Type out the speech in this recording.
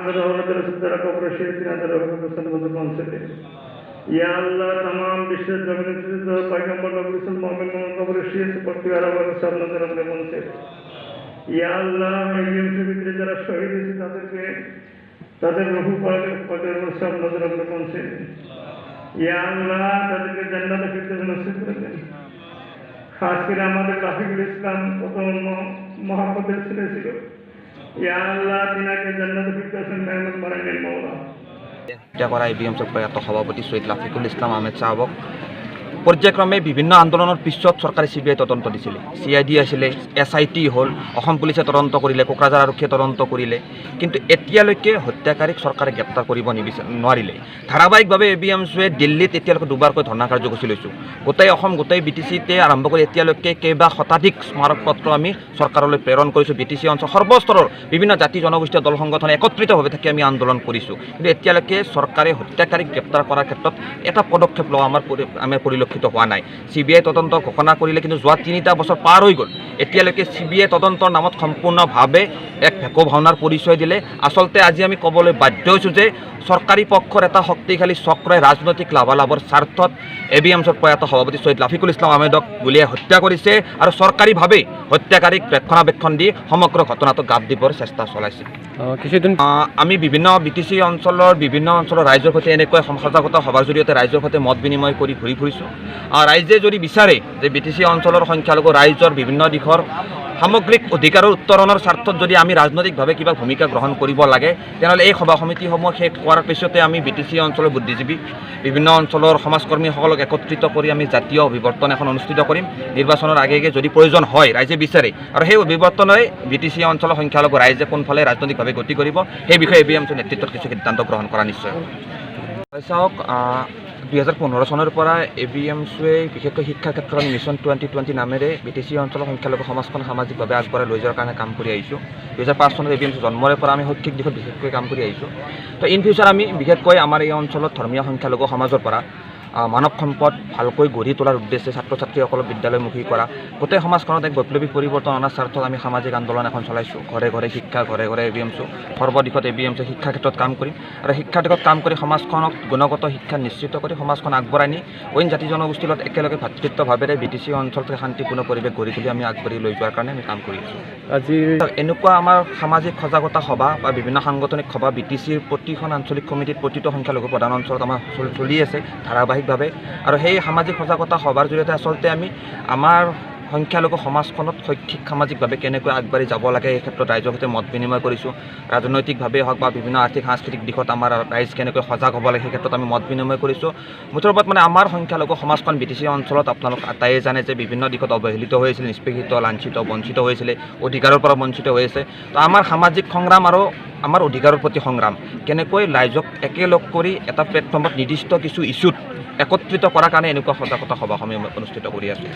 कब्र शरीफ पहुंचे या अल्लाह तमाम विश्व जमीन पैगम्बर नबी मोमिन कब्र शरीफ पड़ती सब नजर अपने पहुंचे या अल्लाह ভিতরে যারা শহীদ হয়েছে তাদেরকে তাদের রূহ পাকের সব নজর আপনি পৌঁছে ইয়া আল্লাহ তাদেরকে জান্নাতে ফিরদৌস নসিব করে দেন। খাস করে আমাদের রাফিকুল ইসলাম কত মহব্বতের ছেলে ছিল, ইয়া আল্লাহ তিনাকে জান্নাতে ফিরদৌসের নেয়ামত বানাইলেন মওলা। হত্যা করা এবিএমসির প্রয়াত সভাপতি শহীদ রাফিকুল ইসলাম আহমেদ সাহাবক পর্যায়ক্রমে বিভিন্ন আন্দোলনের পিছত চৰকাৰে সিবিআই তদন্ত দিছিল। সিআইডি আছিলে, SIT হ'ল, অসম পুলিচে তদন্ত কৰিলে, কোকৰাঝাৰ আৰক্ষীয়ে তদন্ত কৰিলে, কিন্তু এতিয়ালৈকে হত্যাকাৰীক চৰকাৰে গ্ৰেপ্তাৰ কৰিব নোৱাৰিলে। ধাৰাবাহিকভাৱে এবিএমচিয়ে দিল্লীত এতিয়ালৈকে দুবাৰকৈ ধৰ্ণা কাৰ্যসূচী লৈছোঁ। গোটেই অসম গোটেই BTCতে আৰম্ভ কৰি এতিয়ালৈকে কেইবা শতাধিক স্মাৰক পত্ৰ আমি চৰকাৰলৈ প্ৰেৰণ কৰিছোঁ। BTC অঞ্চল সৰ্বস্তৰৰ বিভিন্ন জাতি জনগোষ্ঠীয় দল সংগঠনে একত্ৰিতভাৱে থাকি আমি আন্দোলন কৰিছোঁ, কিন্তু এতিয়ালৈকে চৰকাৰে হত্যাকাৰীক গ্ৰেপ্তাৰ কৰাৰ ক্ষেত্ৰত এটা পদক্ষেপ লোৱা আমাৰ পৰিলক্ষিত হোৱা নাই। সিবিআই তদন্ত ঘোষণা কৰিলে, কিন্তু যোৱা 3টা বছৰ পাৰ হৈ গ'ল, এতিয়ালৈকে সিবিআই তদন্তৰ নামত সম্পূৰ্ণভাৱে এক ভেকু ভাওনাৰ পৰিচয় দিলে। আচলতে আজি আমি ক'বলৈ বাধ্য হৈছোঁ যে চৰকাৰী পক্ষৰ এটা শক্তিশালী চক্ৰই ৰাজনৈতিক লাভালাভৰ স্বাৰ্থত এবিএমচিৰ প্ৰয়াত সভাপতি শহীদ ৰাফিকুল ইছলাম আহমেদক গুলীয়াই হত্যা কৰিছে আৰু চৰকাৰীভাৱে হত্যাকাৰীক ৰক্ষণাবেক্ষণ দি সমগ্ৰ ঘটনাটো গাপ দিবৰ চেষ্টা চলাইছে। আমি বিভিন্ন BTC অঞ্চলৰ ৰাইজৰ সৈতে এনেকৈ সজাগতা সভাৰ জৰিয়তে ৰাইজৰ সৈতে মত বিনিময় কৰি ঘূৰি ফুৰিছোঁ। ৰাইজে যদি বিচাৰে যে BTC অঞ্চলৰ সংখ্যালঘু ৰাইজৰ বিভিন্ন দিশৰ সামগ্ৰিক অধিকাৰৰ উত্তৰণৰ স্বাৰ্থত যদি আমি ৰাজনৈতিকভাৱে কিবা ভূমিকা গ্ৰহণ কৰিব লাগে, তেনেহ'লে এই সভা সমিতিসমূহ শেষ হোৱাৰ পিছতে আমি BTC অঞ্চলৰ বুদ্ধিজীৱী বিভিন্ন অঞ্চলৰ সমাজকৰ্মীসকলক একত্ৰিত কৰি আমি জাতীয় অভিৱৰ্তন এখন অনুষ্ঠিত কৰিম। নিৰ্বাচনৰ আগে যদি প্ৰয়োজন হয়, ৰাইজে বিচাৰে, আৰু সেই অভিৱৰ্তনে BTC অঞ্চলৰ সংখ্যালঘু ৰাইজে কোনফালে ৰাজনৈতিকভাৱে গতি কৰিব সেই বিষয়ে এবিএমচিৰ নেতৃত্বত কিছু সিদ্ধান্ত গ্ৰহণ কৰা নিশ্চয়। চাওক, 2015 চনৰ পৰা এবিএমচিয়ে বিশেষকৈ শিক্ষাৰ ক্ষেত্ৰত মিছন 2020 নামেৰে BTC অঞ্চলৰ সংখ্যালঘু সমাজখন সামাজিকভাৱে আগবঢ়াই লৈ যোৱাৰ কাৰণে কাম কৰি আহিছোঁ। 2005 চনত এবিএমচি জন্মৰে পৰা আমি শৈক্ষিক দিশত বিশেষকৈ কাম কৰি আহিছোঁ। তো ইন ফিউচাৰ আমি বিশেষকৈ আমাৰ এই অঞ্চলত ধৰ্মীয় সংখ্যালঘু সমাজৰ পৰা মানৱ সম্পদ ভালকৈ গঢ়ি তোলাৰ উদ্দেশ্যে ছাত্ৰ ছাত্ৰীসকলক বিদ্যালয়মুখী কৰা, গোটেই সমাজখনত এক বৈপ্লৱিক পৰিৱৰ্তন অনাৰ স্বাৰ্থত আমি সামাজিক আন্দোলন এখন চলাইছোঁ। ঘৰে ঘৰে শিক্ষা, ঘৰে ঘৰে এবিএমচি, সৰ্বদিশত এবিএমচি শিক্ষাৰ ক্ষেত্ৰত কাম কৰিম, আৰু শিক্ষাৰ দিশত কাম কৰি সমাজখনক গুণগত শিক্ষা নিশ্চিত কৰি সমাজখন আগবঢ়াই নি অইন জাতি জনগোষ্ঠীৰ লগত একেলগে ভাতৃত্বভাৱেৰে BTC অঞ্চলটোৰ শান্তিপূৰ্ণ পৰিৱেশ গঢ়ি তুলি আমি আগবাঢ়ি লৈ যোৱাৰ কাৰণে আমি কাম কৰি আছোঁ। আজি এনেকুৱা আমাৰ সামাজিক সজাগতা সভা বা বিভিন্ন সাংগঠনিক সভা BTCৰ প্ৰতিখন আঞ্চলিক কমিটিত প্ৰতিটো সংখ্যালঘু প্ৰধান অঞ্চলত আমাৰ চলি আছে ধাৰাবাহিকভাৱে, আৰু সেই সামাজিক সজাগতা সভাৰ জৰিয়তে আচলতে আমি আমাৰ সংখ্যালঘু সমাজখনত শৈক্ষিক সামাজিকভাৱে কেনেকৈ আগবাঢ়ি যাব লাগে এই ক্ষেত্ৰত ৰাইজৰ সৈতে মত বিনিময় কৰিছোঁ। ৰাজনৈতিকভাৱে হওক বা বিভিন্ন আৰ্থিক সাংস্কৃতিক দিশত আমাৰ ৰাইজ কেনেকৈ সজাগ হ'ব লাগে সেই ক্ষেত্ৰত আমি মত বিনিময় কৰিছোঁ। মুঠৰ ওপৰত আমাৰ সংখ্যালঘু সমাজখন BTC অঞ্চলত আপোনালোক আটাইয়ে জানে যে বিভিন্ন দিশত অৱহেলিত হৈছিল, নিষ্পেষিত, লাঞ্ছিত, বঞ্চিত হৈছিলে, অধিকাৰৰ পৰা বঞ্চিত হৈ আছে। তো আমাৰ সামাজিক সংগ্ৰাম আৰু আমাৰ অধিকাৰৰ প্ৰতি সংগ্ৰাম কেনেকৈ ৰাইজক একেলগ কৰি এটা প্লেটফৰ্মত নিৰ্দিষ্ট কিছু ইছ্যুত একত্ৰিত কৰাৰ কাৰণে এনেকুৱা সজাগতা সভাসমূহ অনুষ্ঠিত কৰি আছোঁ।